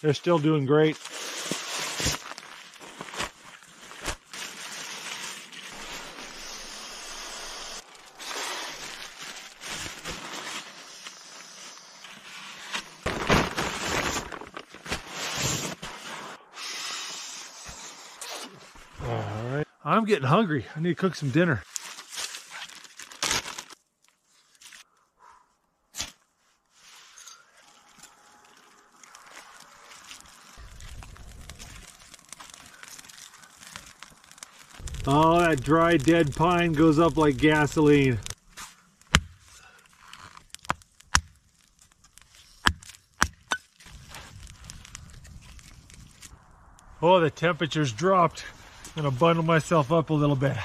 They're still doing great. All right, I'm getting hungry. I need to cook some dinner. Oh, that dry dead pine goes up like gasoline. Oh, the temperature's dropped. I'm gonna bundle myself up a little bit.